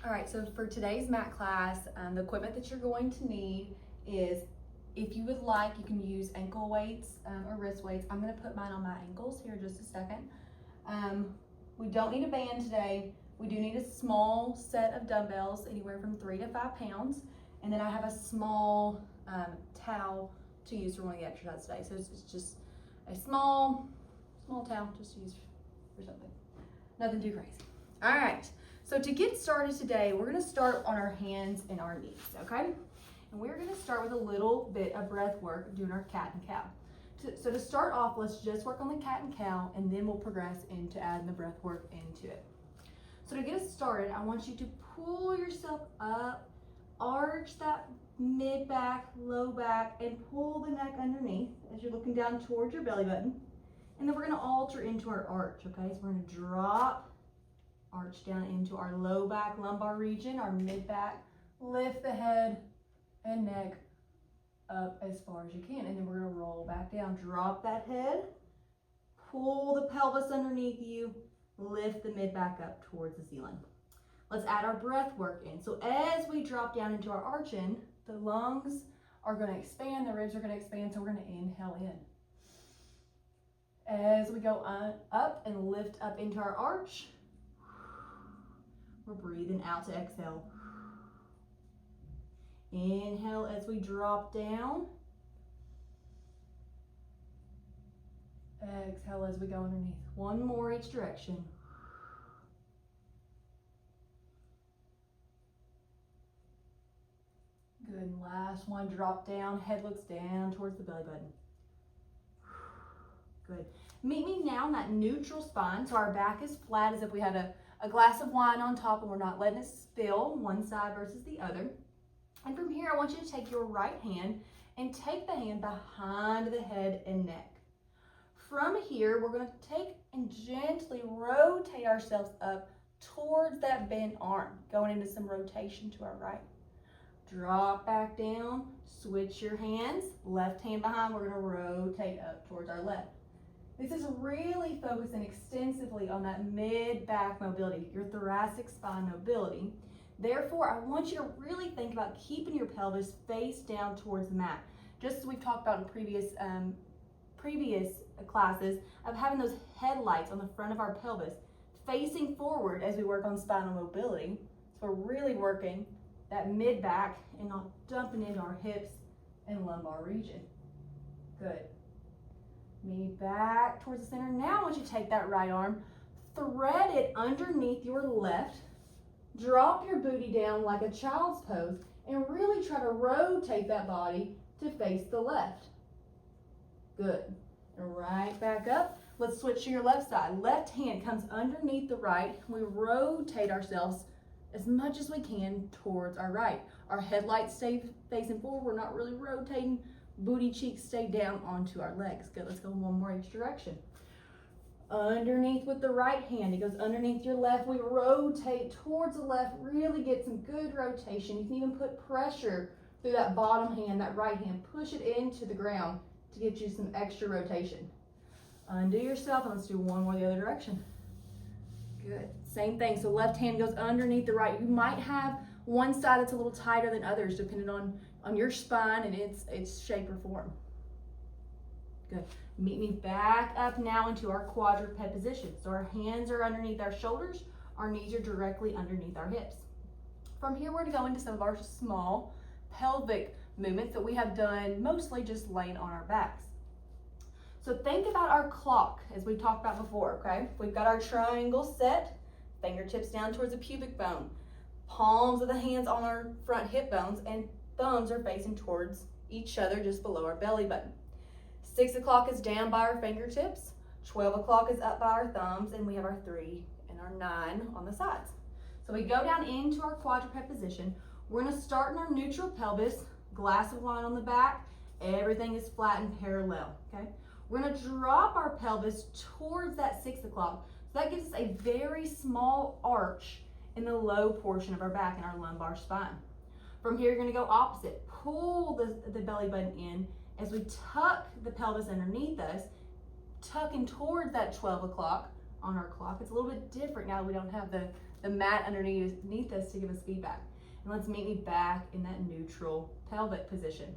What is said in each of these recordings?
All right, so for today's mat class, the equipment that you're going to need is, if you would like, you can use ankle weights or wrist weights. I'm gonna put mine on my ankles here in just a second. We don't need a band today. We do need a small set of dumbbells, anywhere from 3 to 5 pounds. And then I have a small towel to use for one of the exercises today. So it's just a small towel just to use for something. Nothing too crazy. All right, so to get started today, we're gonna start on our hands and our knees, okay? And we're gonna start with a little bit of breath work doing our cat and cow. So to start off, let's just work on the cat and cow, and then we'll progress into adding the breath work into it. So to get us started, I want you to pull yourself up, arch that mid back, low back, and pull the neck underneath as you're looking down towards your belly button. And then we're gonna alter into our arch, okay? So we're gonna drop, arch down into our low back lumbar region, our mid back, lift the head and neck up as far as you can. And then we're gonna roll back down, drop that head, pull the pelvis underneath you, lift the mid back up towards the ceiling. Let's add our breath work in. So as we drop down into our arching, the lungs are gonna expand, the ribs are gonna expand, so we're gonna inhale in. As we go up and lift up into our arch, we're breathing out to exhale. Inhale as we drop down. Exhale as we go underneath. One more each direction. Good, and last one, drop down, head looks down towards the belly button. Good. Meet me now in that neutral spine, so our back is flat as if we had a glass of wine on top and we're not letting it spill one side versus the other. And from here, I want you to take your right hand and take the hand behind the head and neck. From here, we're going to take and gently rotate ourselves up towards that bent arm, going into some rotation to our right. Drop back down, switch your hands, left hand behind, we're going to rotate up towards our left. This is really focusing extensively on that mid-back mobility, your thoracic spine mobility. Therefore, I want you to really think about keeping your pelvis face down towards the mat. Just as we've talked about in previous classes of having those headlights on the front of our pelvis facing forward as we work on spinal mobility. So we're really working that mid-back and not dumping into our hips and lumbar region. Good. Knee back towards the center. Now I want you to take that right arm, thread it underneath your left, drop your booty down like a child's pose, and really try to rotate that body to face the left. Good. And right back up. Let's switch to your left side. Left hand comes underneath the right. We rotate ourselves as much as we can towards our right. Our headlights stay facing forward. We're not really rotating. Booty cheeks stay down onto our legs. Good, let's go one more each direction. Underneath with the right hand, it goes underneath your left. We rotate towards the left, really get some good rotation. You can even put pressure through that bottom hand, that right hand. Push it into the ground to get you some extra rotation. Undo yourself, and let's do one more the other direction. Good, same thing. So left hand goes underneath the right. You might have one side that's a little tighter than others, depending on your spine and its shape or form. Good. Meet me back up now into our quadruped position. So our hands are underneath our shoulders, our knees are directly underneath our hips. From here, we're going to go into some of our small pelvic movements that we have done mostly just laying on our backs. So think about our clock as we talked about before, okay? We've got our triangle set, fingertips down towards the pubic bone, palms of the hands on our front hip bones, and thumbs are facing towards each other just below our belly button. 6 o'clock is down by our fingertips, 12 o'clock is up by our thumbs, and we have our 3 and our 9 on the sides. So we go down into our quadruped position. We're going to start in our neutral pelvis, glass of wine on the back, everything is flat and parallel, okay? We're going to drop our pelvis towards that 6 o'clock. So that gives us a very small arch in the low portion of our back and our lumbar spine. From here, you're going to go opposite. Pull the belly button in as we tuck the pelvis underneath us, tucking towards that 12 o'clock on our clock. It's a little bit different now that we don't have the the mat underneath us to give us feedback. And let's meet me back in that neutral pelvic position.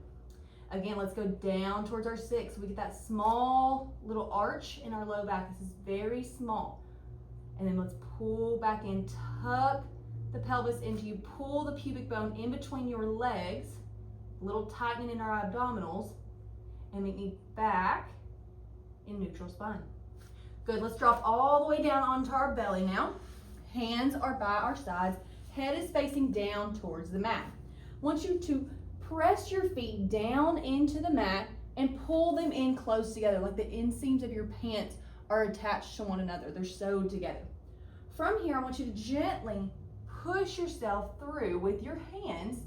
Again, let's go down towards our 6. We get that small little arch in our low back. This is very small. And then let's pull back in, tuck the pelvis into you, pull the pubic bone in between your legs, a little tightening in our abdominals, and meet me back in neutral spine. Good, let's drop all the way down onto our belly now. Hands are by our sides, head is facing down towards the mat. I want you to press your feet down into the mat and pull them in close together, like the inseams of your pants are attached to one another. They're sewed together. From here, I want you to gently push yourself through with your hands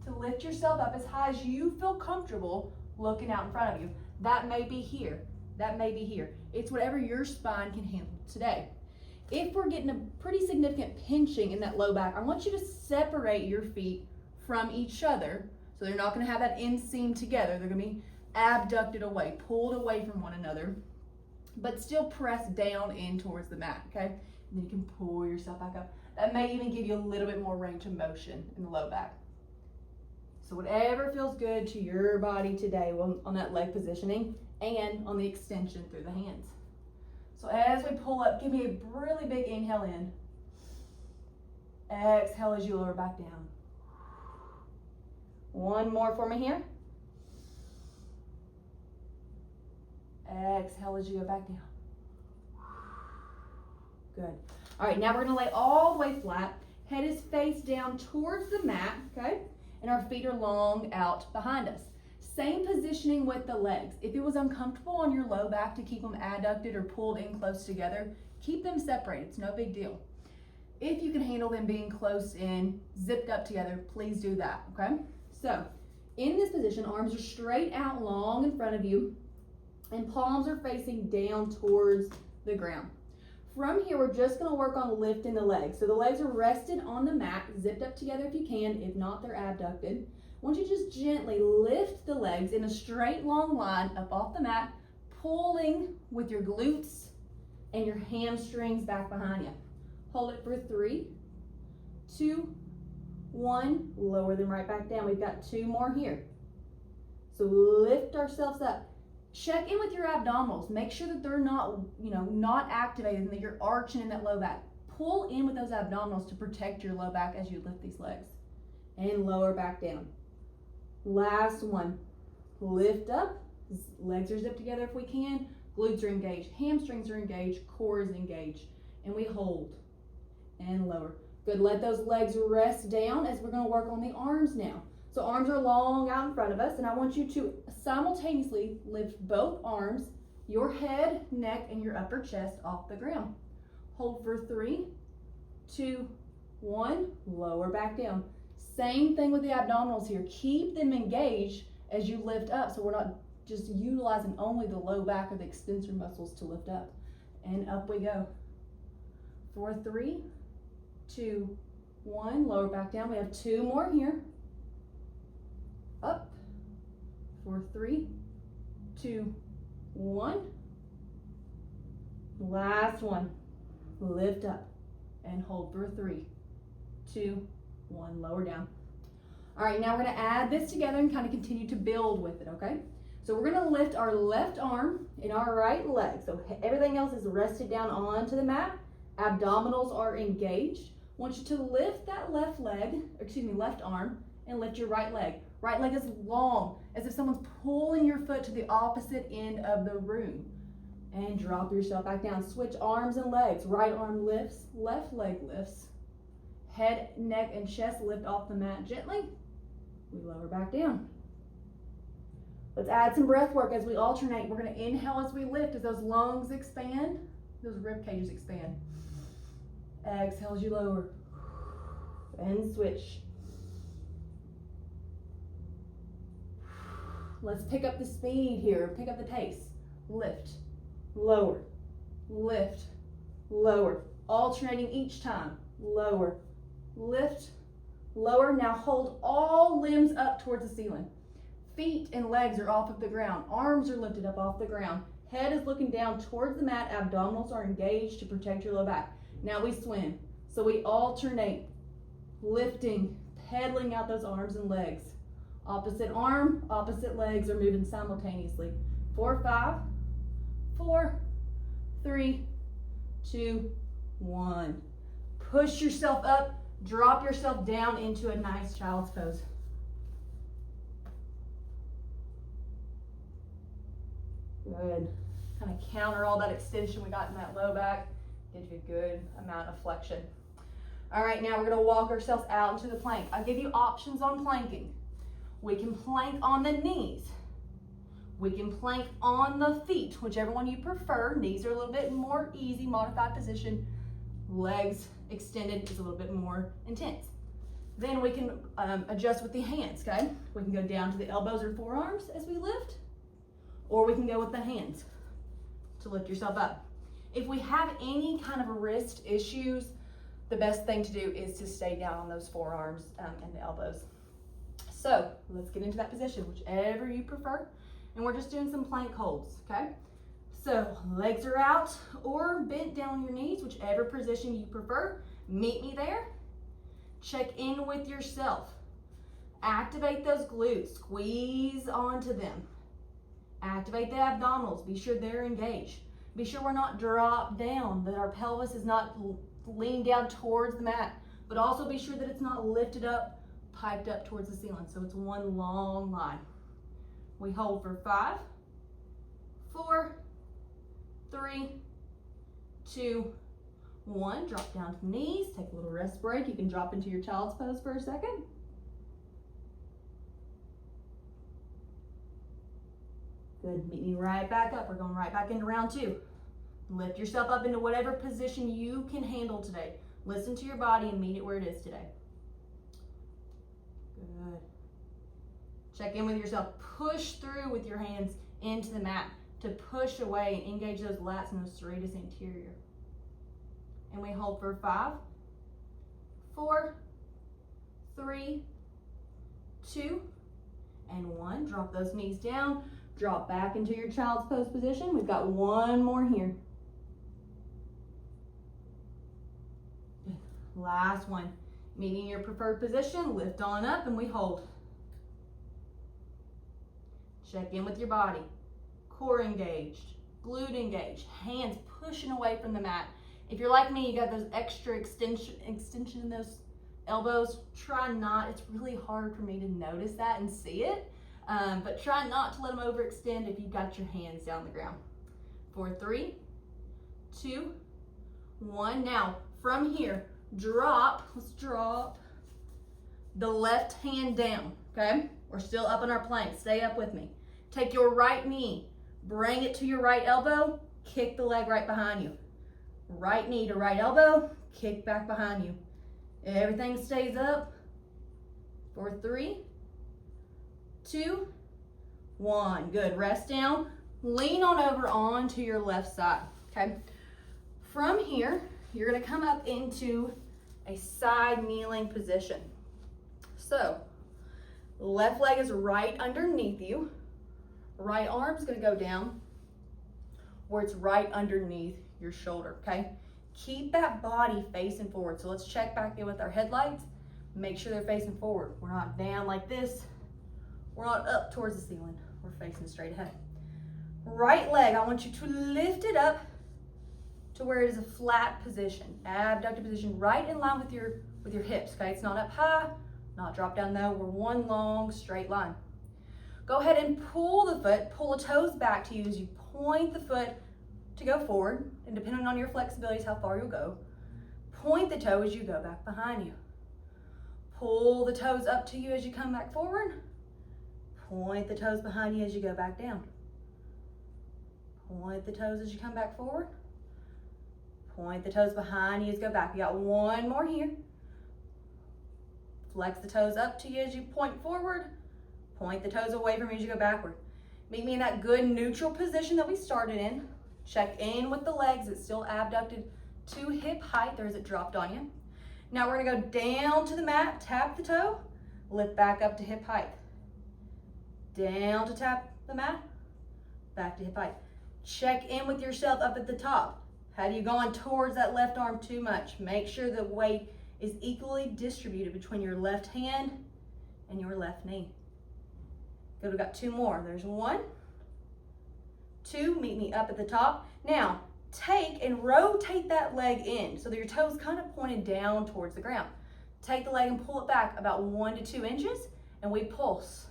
to lift yourself up as high as you feel comfortable looking out in front of you. That may be here. That may be here. It's whatever your spine can handle today. If we're getting a pretty significant pinching in that low back, I want you to separate your feet from each other. So they're not going to have that inseam together. They're going to be abducted away, pulled away from one another, but still press down in towards the mat, okay? And then you can pull yourself back up. That may even give you a little bit more range of motion in the low back. So whatever feels good to your body today on that leg positioning and on the extension through the hands. So as we pull up, give me a really big inhale in. Exhale as you lower back down. One more for me here. Exhale as you go back down. Good. All right, now we're gonna lay all the way flat. Head is face down towards the mat, okay? And our feet are long out behind us. Same positioning with the legs. If it was uncomfortable on your low back to keep them adducted or pulled in close together, keep them separated, it's no big deal. If you can handle them being close in, zipped up together, please do that, okay? So, in this position, arms are straight out long in front of you, and palms are facing down towards the ground. From here, we're just gonna work on lifting the legs. So the legs are rested on the mat, zipped up together if you can. If not, they're abducted. I want you to just gently lift the legs in a straight long line up off the mat, pulling with your glutes and your hamstrings back behind you. Hold it for 3, 2, 1. Lower them right back down. We've got 2 more here. So lift ourselves up. Check in with your abdominals. Make sure that they're not, not activated and that you're arching in that low back. Pull in with those abdominals to protect your low back as you lift these legs. And lower back down. Last one. Lift up. Legs are zipped together if we can. Glutes are engaged. Hamstrings are engaged. Core is engaged. And we hold. And lower. Good. Let those legs rest down as we're going to work on the arms now. So arms are long out in front of us, and I want you to simultaneously lift both arms, your head, neck, and your upper chest off the ground. Hold for 3, 2, 1. Lower back down. Same thing with the abdominals here. Keep them engaged as you lift up, so we're not just utilizing only the low back or the extensor muscles to lift up. And up we go. For 3, 2, 1. Lower back down. We have 2 more here. Up for 3, 2, 1. Last one. Lift up and hold for 3, 2, 1. Lower down. All right, now we're going to add this together and kind of continue to build with it, okay? So we're going to lift our left arm and our right leg. So everything else is rested down onto the mat. Abdominals are engaged. I want you to lift that left arm and lift your right leg. Right leg is long, as if someone's pulling your foot to the opposite end of the room. And drop yourself back down. Switch arms and legs. Right arm lifts, left leg lifts. Head, neck, and chest lift off the mat gently. We lower back down. Let's add some breath work as we alternate. We're going to inhale as we lift, as those lungs expand, those rib cages expand. Exhale as you lower. And switch. Let's pick up the speed here, pick up the pace. Lift, lower, lift, lower. Alternating each time. Lower, lift, lower. Now hold all limbs up towards the ceiling. Feet and legs are off of the ground. Arms are lifted up off the ground. Head is looking down towards the mat. Abdominals are engaged to protect your low back. Now we swim. So So we alternate, lifting, pedaling out those arms and legs. Opposite arm, opposite legs are moving simultaneously. 4, 5, 4, 3, 2, 1. Push yourself up, drop yourself down into a nice child's pose. Good. Kind of counter all that extension we got in that low back. Gives you a good amount of flexion. All right, now we're going to walk ourselves out into the plank. I'll give you options on planking. We can plank on the knees. We can plank on the feet, whichever one you prefer. Knees are a little bit more easy, modified position. Legs extended is a little bit more intense. Then we can adjust with the hands, okay? We can go down to the elbows or forearms as we lift, or we can go with the hands to lift yourself up. If we have any kind of wrist issues, the best thing to do is to stay down on those forearms and the elbows. So let's get into that position, whichever you prefer. And we're just doing some plank holds, okay? So legs are out or bent down on your knees, whichever position you prefer. Meet me there. Check in with yourself. Activate those glutes, squeeze onto them. Activate the abdominals, be sure they're engaged. Be sure we're not dropped down, that our pelvis is not leaned down towards the mat, but also be sure that it's not lifted up, piped up towards the ceiling. So it's one long line. We hold for 5, 4, 3, 2, 1. Drop down to the knees, take a little rest break. You can drop into your child's pose for a second. Good, meet me right back up. We're going right back into round 2. Lift yourself up into whatever position you can handle today. Listen to your body and meet it where it is today. Good. Check in with yourself. Push through with your hands into the mat to push away and engage those lats and those serratus anterior. And we hold for 5, 4, 3, 2, and 1. Drop those knees down. Drop back into your child's pose position. We've got one more here. Last one. Meeting your preferred position, lift on up and we hold. Check in with your body. Core engaged, glute engaged, hands pushing away from the mat. If you're like me, you got those extra extension in those elbows, try not, it's really hard for me to notice that and see it, but try not to let them overextend if you've got your hands down the ground. 4, 3, 2, 1. Now, from here, let's drop the left hand down, okay? We're still up on our plank, stay up with me. Take your right knee, bring it to your right elbow, kick the leg right behind you. Right knee to right elbow, kick back behind you. Everything stays up. 4, 3, 2, 1. Good, rest down. Lean on over onto your left side, okay? From here, you're gonna come up into a side kneeling position. So, left leg is right underneath you. Right arm's gonna go down where it's right underneath your shoulder, okay? Keep that body facing forward. So let's check back in with our headlights. Make sure they're facing forward. We're not down like this. We're not up towards the ceiling. We're facing straight ahead. Right leg, I want you to lift it up to where it is a flat position, abducted position, right in line with your hips, okay? It's not up high, not drop down low. We're one long straight line. Go ahead and pull the foot, pull the toes back to you as you point the foot to go forward, and depending on your flexibility is how far you'll go. Point the toe as you go back behind you. Pull the toes up to you as you come back forward. Point the toes behind you as you go back down. Point the toes as you come back forward. Point the toes behind you as you go back. We got one more here. Flex the toes up to you as you point forward. Point the toes away from you as you go backward. Meet me in that good neutral position that we started in. Check in with the legs. It's still abducted to hip height, or is it dropped on you? Now we're gonna go down to the mat, tap the toe, lift back up to hip height. Down to tap the mat, back to hip height. Check in with yourself up at the top. Have you gone towards that left arm too much? Make sure the weight is equally distributed between your left hand and your left knee. Good, we've got 2 more. There's 1, 2, meet me up at the top. Now, take and rotate that leg in so that your toes kind of pointed down towards the ground. Take the leg and pull it back about 1 to 2 inches, and we pulse.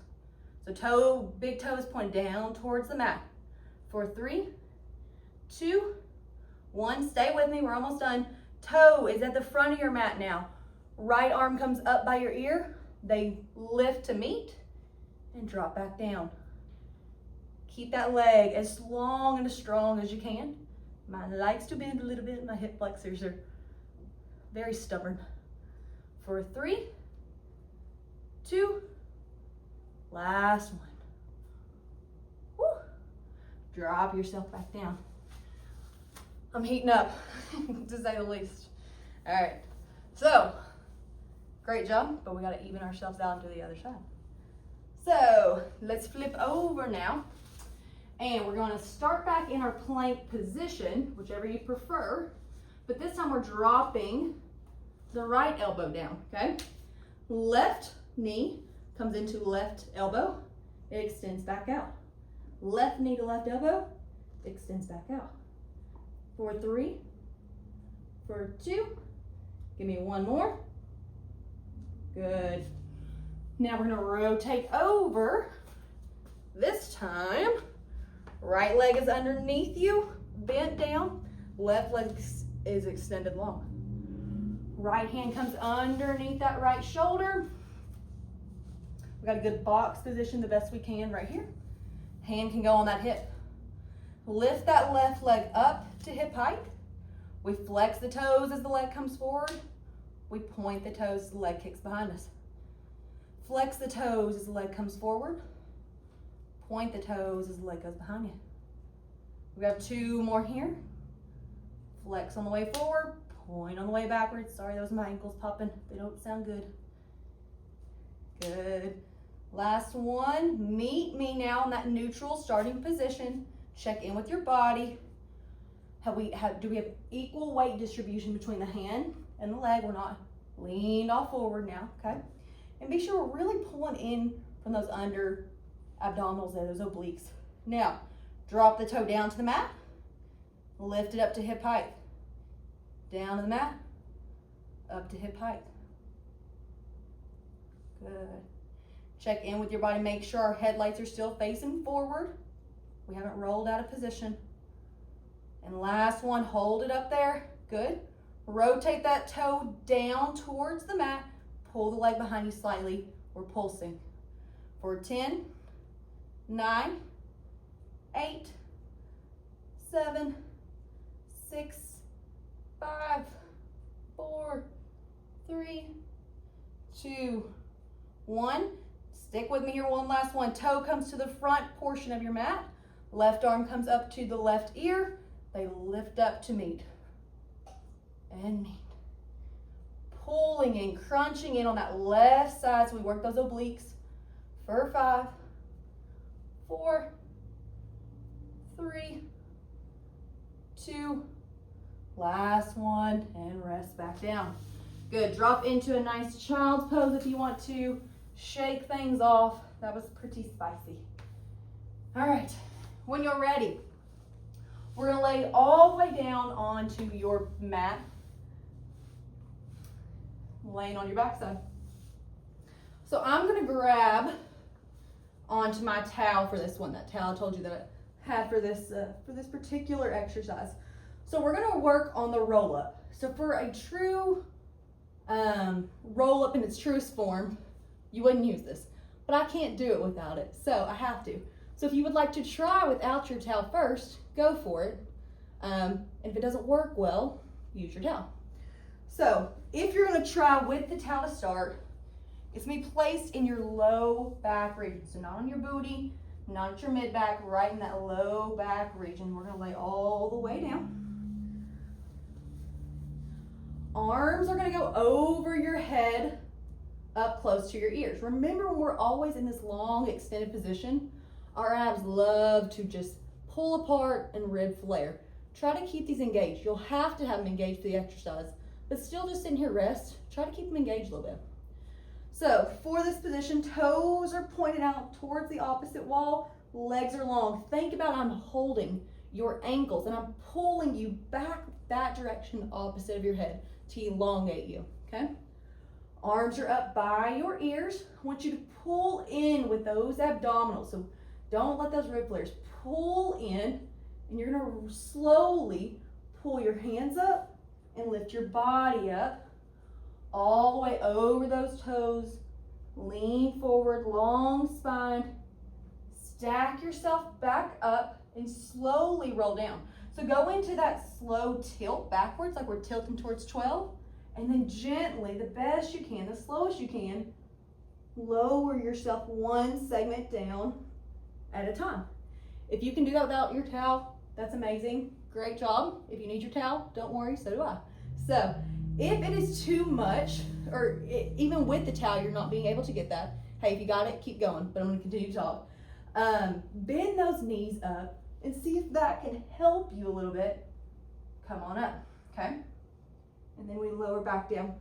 So big toe is pointed down towards the mat. For 3, 2, 1, stay with me, we're almost done. Toe is at the front of your mat now. Right arm comes up by your ear. They lift to meet and drop back down. Keep that leg as long and as strong as you can. Mine likes to bend a little bit. My hip flexors are very stubborn. For 3, 2, last one. Woo. Drop yourself back down. I'm heating up, to say the least. All right, so great job, but we gotta even ourselves out and do the other side. So let's flip over now, and we're gonna start back in our plank position, whichever you prefer, but this time we're dropping the right elbow down, okay? Left knee comes into left elbow, it extends back out. Left knee to left elbow, extends back out. For 3, for 2, give me 1 more. Good. Now we're gonna rotate over. This time, right leg is underneath you, bent down. Left leg is extended long. Right hand comes underneath that right shoulder. We got a good box position, the best we can right here. Hand can go on that hip. Lift that left leg up to hip height. We flex the toes as the leg comes forward. We point the toes as the leg kicks behind us. Flex the toes as the leg comes forward. Point the toes as the leg goes behind you. We have 2 more here. Flex on the way forward, point on the way backwards. Sorry, those are my ankles popping. They don't sound good. Good. Last one. Meet me now in that neutral starting position. Check in with your body. Do we have equal weight distribution between the hand and the leg? We're not leaned all forward now, okay? And be sure we're really pulling in from those under abdominals there, those obliques. Now, drop the toe down to the mat. Lift it up to hip height. Down to the mat. Up to hip height. Good. Check in with your body. Make sure our headlights are still facing forward. We haven't rolled out of position. And last one, hold it up there. Good. Rotate that toe down towards the mat. Pull the leg behind you slightly. We're pulsing. For 10, 9, 8, 7, 6, 5, 4, 3, 2, 1. Stick with me here, one last one. Toe comes to the front portion of your mat. Left arm comes up to the left ear. They lift up to meet. And meet. Pulling in, crunching in on that left side so we work those obliques. For 5, 4, 3, 2, last one, and rest back down. Good, drop into a nice child's pose if you want to. Shake things off. That was pretty spicy. All right, when you're ready, we're gonna lay all the way down onto your mat, laying on your backside. So I'm gonna grab onto my towel for this one, that towel I told you that I had for this particular exercise. So we're gonna work on the roll up. So for a true roll up in its truest form, you wouldn't use this, but I can't do it without it, so I have to. So if you would like to try without your towel first, go for it. And if it doesn't work well, use your towel. So if you're gonna try with the towel to start, it's gonna be placed in your low back region. So not on your booty, not at your mid back, right in that low back region. We're gonna lay all the way down. Arms are gonna go over your head, up close to your ears. Remember, when we're always in this long extended position, our abs love to just pull apart and rib flare. Try to keep these engaged. You'll have to have them engaged for the exercise, but still just in here, rest. Try to keep them engaged a little bit. So for this position, toes are pointed out towards the opposite wall, legs are long. Think about I'm holding your ankles and I'm pulling you back that direction opposite of your head to elongate you, okay? Arms are up by your ears. I want you to pull in with those abdominals. So don't let those rib flares. Pull in, and you're gonna slowly pull your hands up and lift your body up all the way over those toes. Lean forward, long spine. Stack yourself back up and slowly roll down. So go into that slow tilt backwards, like we're tilting towards 12, and then gently, the best you can, the slowest you can, lower yourself one segment down at a time. If you can do that without your towel, that's amazing. Great job. If you need your towel, don't worry, so do I. So if it is too much, or even with the towel, you're not being able to get that, hey, if you got it, keep going, but I'm gonna continue to talk. Bend those knees up and see if that can help you a little bit. Come on up, okay? And then we lower back down.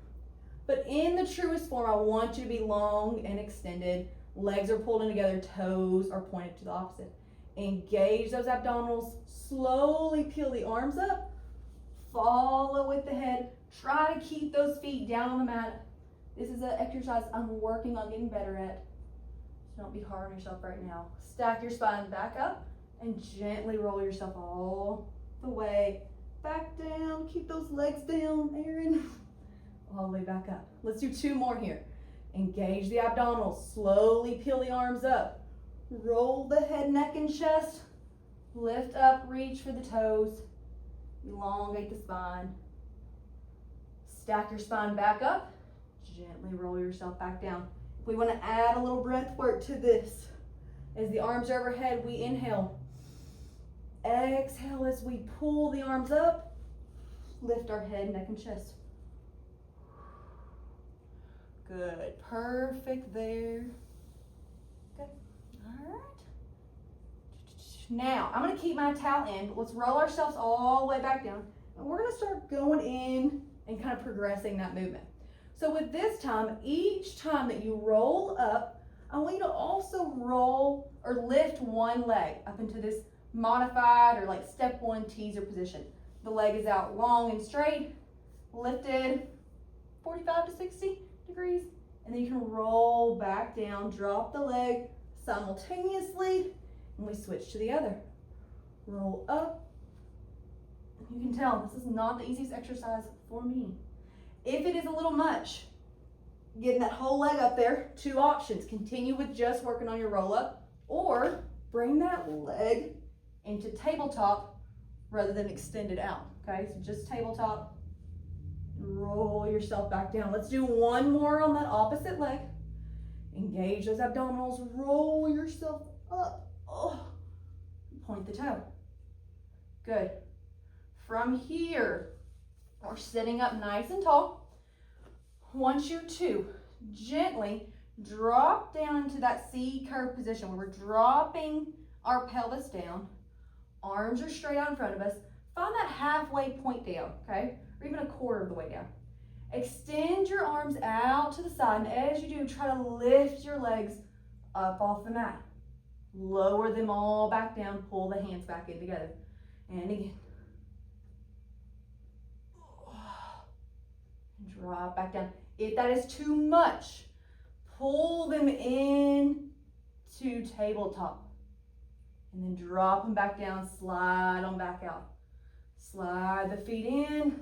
But in the truest form, I want you to be long and extended. Legs are pulled in together, toes are pointed to the opposite. Engage those abdominals, slowly peel the arms up, follow with the head. Try to keep those feet down on the mat. This is an exercise I'm working on getting better at. So don't be hard on yourself right now. Stack your spine back up and gently roll yourself all the way back down. Keep those legs down, Aaron. All the way back up. Let's do two more here. Engage the abdominals. Slowly peel the arms up. Roll the head, neck, and chest. Lift up, reach for the toes. Elongate the spine. Stack your spine back up. Gently roll yourself back down. We want to add a little breath work to this. As the arms are overhead, we inhale. Exhale as we pull the arms up. Lift our head, neck, and chest. Good. Perfect there. Good. All right. Now, I'm going to keep my towel in, but let's roll ourselves all the way back down. And we're going to start going in and kind of progressing that movement. So with this time, each time that you roll up, I want you to also roll or lift one leg up into this modified or like step one teaser position. The leg is out long and straight, lifted 45 to 60 degrees, and then you can roll back down, drop the leg simultaneously, and we switch to the other. Roll up. You can tell this is not the easiest exercise for me. If it is a little much, getting that whole leg up there, two options. Continue with just working on your roll up, or bring that leg into tabletop rather than extend it out, okay? So just tabletop, roll yourself back down. Let's do one more on that opposite leg. Engage those abdominals, roll yourself up. Oh, point the toe. Good. From here, we're sitting up nice and tall. I want you to gently drop down into that C curve position where we're dropping our pelvis down. Arms are straight out in front of us. Find that halfway point down, okay? Or even a quarter of the way down. Extend your arms out to the side, and as you do, try to lift your legs up off the mat. Lower them all back down, pull the hands back in together. And again. Drop back down. If that is too much, pull them in to tabletop. And then drop them back down, slide them back out. Slide the feet in,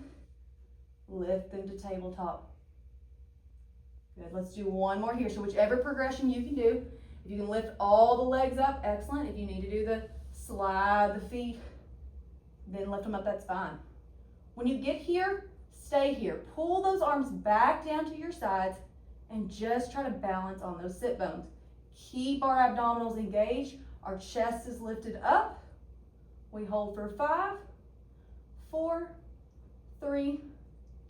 lift them to tabletop. Good, let's do one more here. So whichever progression you can do. If you can lift all the legs up, excellent. If you need to do the slide the feet, then lift them up, that's fine. When you get here, stay here. Pull those arms back down to your sides and just try to balance on those sit bones. Keep our abdominals engaged. Our chest is lifted up. We hold for 5, 4, 3,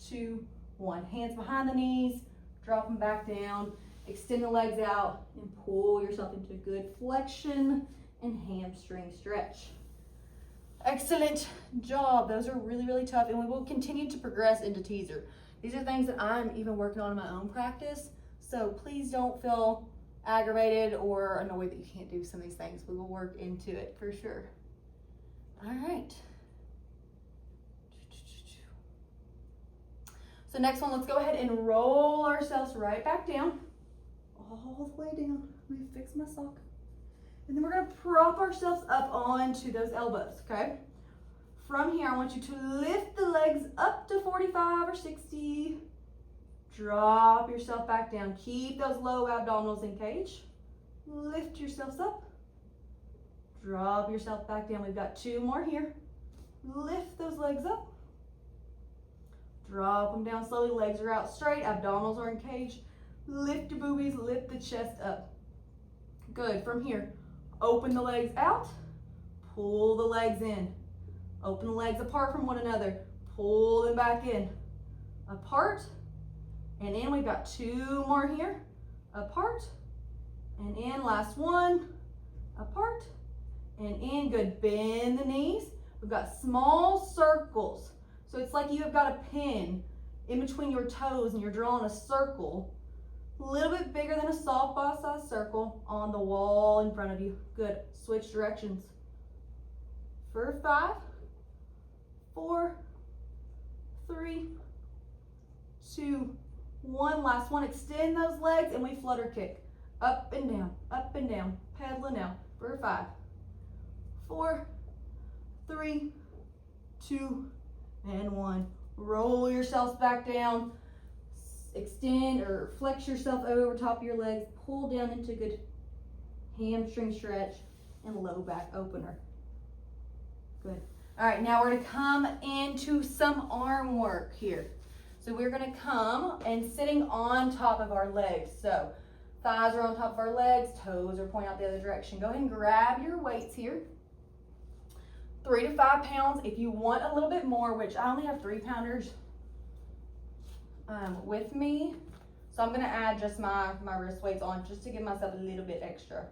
2, 1. Hands behind the knees. Drop them back down. Extend the legs out and pull yourself into good flexion and hamstring stretch. Excellent job. Those are really, really tough, and we will continue to progress into teaser. These are things that I'm even working on in my own practice, so please don't feel aggravated or annoyed that you can't do some of these things. We will work into it for sure. All right. So next one, let's go ahead and roll ourselves right back down, all the way down. Let me fix my sock. And then we're gonna prop ourselves up onto those elbows, okay? From here, I want you to lift the legs up to 45 or 60. Drop yourself back down. Keep those low abdominals engaged. Lift yourselves up. Drop yourself back down. We've got 2 more here. Lift those legs up. Drop them down slowly. Legs are out straight. Abdominals are engaged. Lift your boobies. Lift the chest up. Good. From here, open the legs out. Pull the legs in. Open the legs apart from one another. Pull them back in. Apart and in. We've got 2 more here. Apart and in. Last one. Apart and in. Good. Bend the knees. We've got small circles. So it's like you have got a pin in between your toes and you're drawing a circle. A little bit bigger than a softball size circle on the wall in front of you. Good. Switch directions. For 5, 4, 3, 2, 1. Last one. Extend those legs and we flutter kick. Up and down, pedaling out. For 5, 4, 3, 2, and 1. Roll yourselves back down. Extend or flex yourself over top of your legs. Pull down into good hamstring stretch and low back opener. Good. All right, now we're going to come into some arm work here. So we're going to come and sitting on top of our legs. So thighs are on top of our legs, toes are pointing out the other direction. Go ahead and grab your weights here. 3 to 5 pounds. If you want a little bit more, which I only have 3-pounders with me, so I'm going to add just my wrist weights on just to give myself a little bit extra.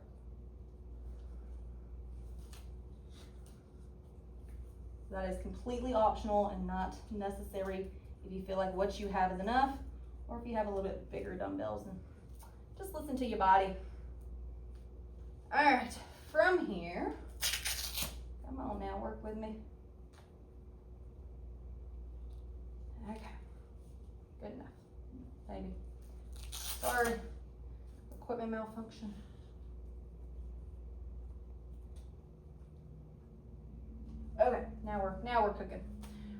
That is completely optional and not necessary if you feel like what you have is enough, or if you have a little bit bigger dumbbells. And just listen to your body. All right, from here, come on now, work with me. Okay, good enough, maybe. Sorry, equipment malfunction. Okay, now we're cooking.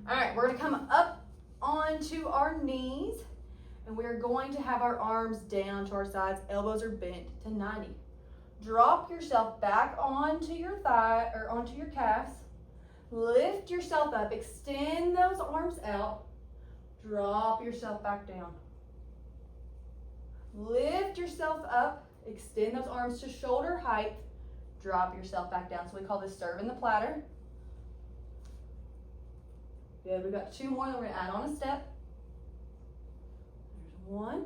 All right, we're gonna come up onto our knees, and we're going to have our arms down to our sides. Elbows are bent to 90. Drop yourself back onto your thigh or onto your calves. Lift yourself up. Extend those arms out. Drop yourself back down. Lift yourself up. Extend those arms to shoulder height. Drop yourself back down. So we call this serving the platter. Good. We've got 2 more that we're going to add on a step. There's 1.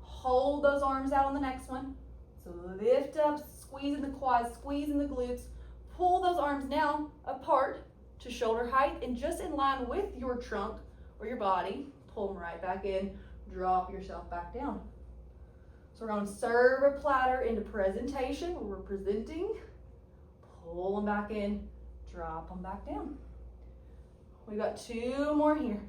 Hold those arms out on the next one. So lift up, squeeze in the quads, squeeze in the glutes. Pull those arms now apart to shoulder height and just in line with your trunk or your body. Pull them right back in. Drop yourself back down. So we're going to serve a platter into presentation. We're presenting. Pull them back in. Drop them back down. We've got 2 more here.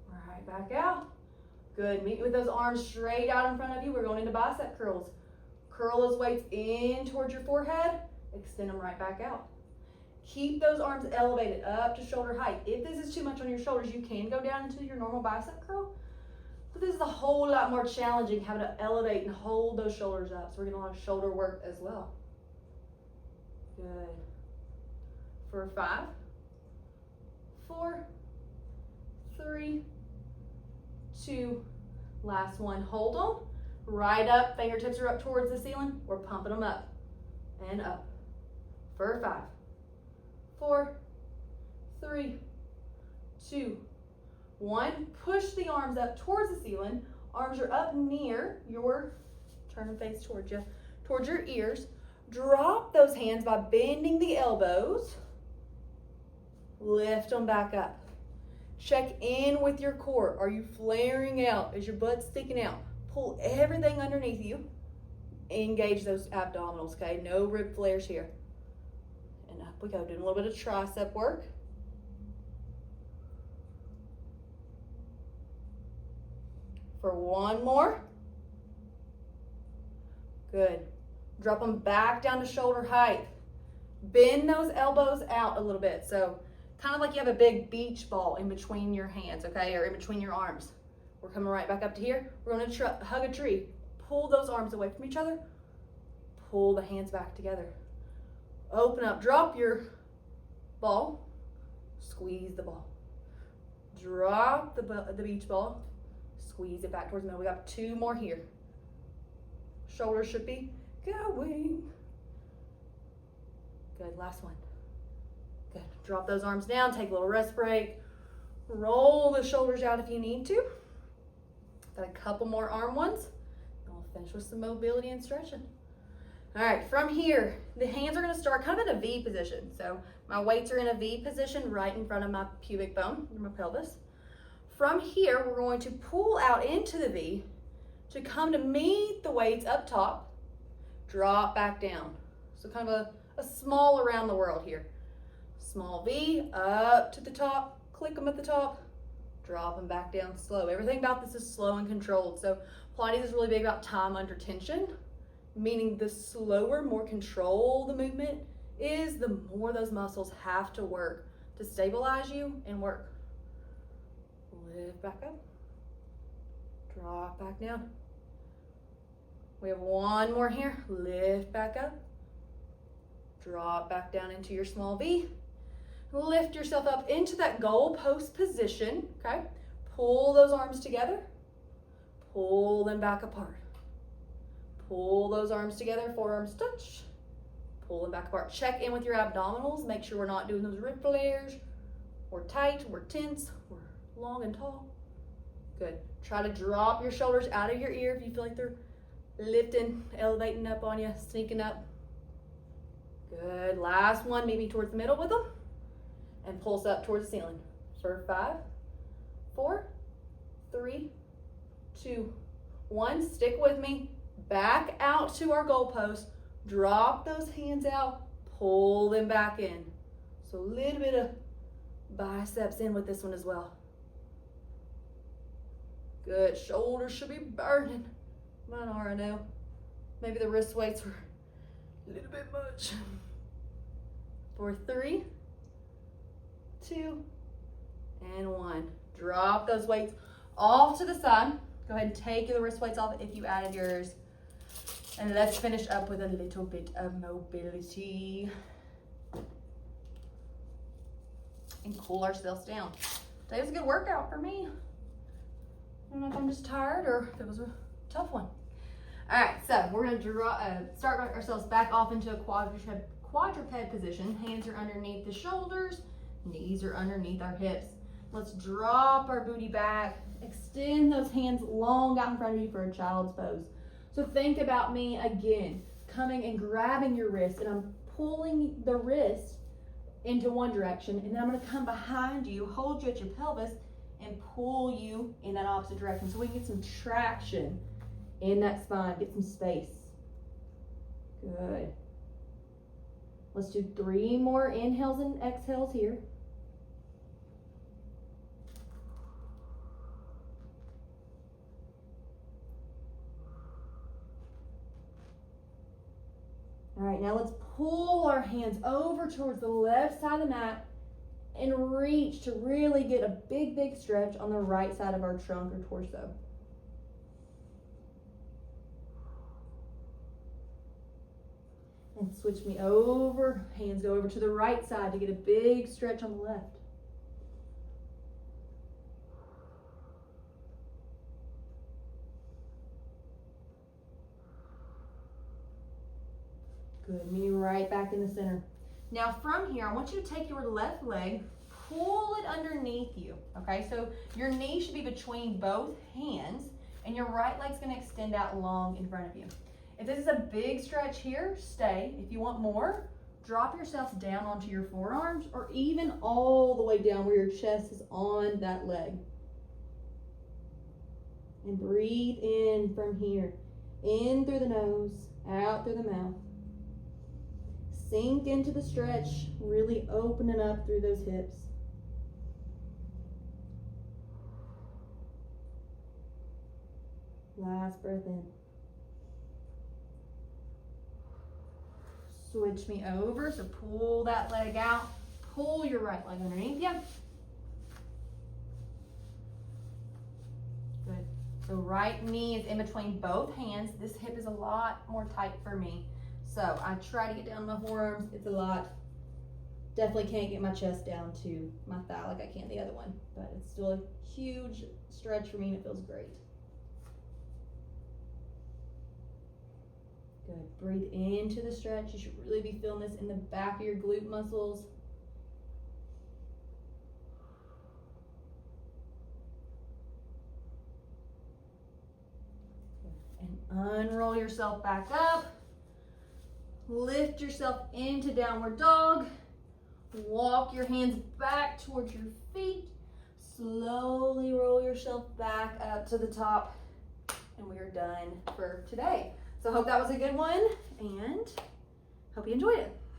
Right back out. Good. Meet with those arms straight out in front of you. We're going into bicep curls. Curl those weights in towards your forehead. Extend them right back out. Keep those arms elevated up to shoulder height. If this is too much on your shoulders, you can go down into your normal bicep curl. But this is a whole lot more challenging, having to elevate and hold those shoulders up. So we're getting a lot of shoulder work as well. Good. For 5, 4, 3, 2, last one. Hold them. Right up. Fingertips are up towards the ceiling. We're pumping them up and up. For 5, 4, 3, 2, 1. Push the arms up towards the ceiling. Arms are up near your Turn and face towards you, towards your ears. Drop those hands by bending the elbows. Lift them back up. Check in with your core. Are you flaring out? Is your butt sticking out? Pull everything underneath you. Engage those abdominals, okay? No rib flares here. And up we go, doing a little bit of tricep work. For one more. Good. Drop them back down to shoulder height. Bend those elbows out a little bit. So kind of like you have a big beach ball in between your hands, okay? Or in between your arms. We're coming right back up to here. We're going to hug a tree. Pull those arms away from each other. Pull the hands back together. Open up. Drop your ball. Squeeze the ball. Drop the beach ball. Squeeze it back towards the middle. We got two more here. Shoulders should be going. Good. Last one. Good. Drop those arms down. Take a little rest break. Roll the shoulders out if you need to. Got a couple more arm ones. And we'll finish with some mobility and stretching. All right, from here, the hands are going to start kind of in a V position. So my weights are in a V position right in front of my pubic bone, my pelvis. From here, we're going to pull out into the V to come to meet the weights up top. Drop back down. So kind of a small around the world here. Small V, up to the top, click them at the top, drop them back down slow. Everything about this is slow and controlled. So Pilates is really big about time under tension, meaning the slower, more control the movement is, the more those muscles have to work to stabilize you and work. Lift back up, drop back down. We have one more here. Lift back up, drop back down into your small V. Lift yourself up into that goal post position, okay? Pull those arms together. Pull them back apart. Pull those arms together, forearms touch. Pull them back apart. Check in with your abdominals. Make sure we're not doing those rib flares. We're tight, we're tense, we're long and tall. Good. Try to drop your shoulders out of your ear if you feel like they're lifting, elevating up on you, sneaking up. Good. Last one, maybe towards the middle with them. And pulse up towards the ceiling. For 5, 4, 3, 2, 1. Stick with me. Back out to our goalpost. Drop those hands out. Pull them back in. So a little bit of biceps in with this one as well. Good. Shoulders should be burning. Mine are, I know. Maybe the wrist weights were a little bit much. For 3, 2, and 1. Drop those weights off to the side. Go ahead and take the wrist weights off if you added yours. And let's finish up with a little bit of mobility. And cool ourselves down. Today was a good workout for me. I don't know if I'm just tired or if it was a tough one. All right, so we're going to start ourselves back off into a quadruped position. Hands are underneath the shoulders. Knees are underneath our hips. Let's drop our booty back. Extend those hands long out in front of you for a child's pose. So think about me again, coming and grabbing your wrist, and I'm pulling the wrist into one direction, and then I'm going to come behind you, hold you at your pelvis, and pull you in that opposite direction so we can get some traction in that spine, get some space. Good. Let's do 3 more inhales and exhales here. All right, now let's pull our hands over towards the left side of the mat and reach to really get a big, big stretch on the right side of our trunk or torso. And switch me over, hands go over to the right side to get a big stretch on the left. Good, meet right back in the center. Now from here, I want you to take your left leg, pull it underneath you, okay? So your knee should be between both hands, and your right leg's gonna extend out long in front of you. If this is a big stretch here, stay. If you want more, drop yourself down onto your forearms or even all the way down where your chest is on that leg. And breathe in from here. In through the nose, out through the mouth. Sink into the stretch, really opening up through those hips. Last breath in. Switch me over, so pull that leg out. Pull your right leg underneath you. Good. The right knee is in between both hands. This hip is a lot more tight for me. So I try to get down my forearms. It's a lot. Definitely can't get my chest down to my thigh like I can the other one. But it's still a huge stretch for me and it feels great. Good. Breathe into the stretch. You should really be feeling this in the back of your glute muscles. And unroll yourself back up. Lift yourself into downward dog. Walk your hands back towards your feet. Slowly roll yourself back up to the top. And we are done for today. So I hope that was a good one and hope you enjoyed it.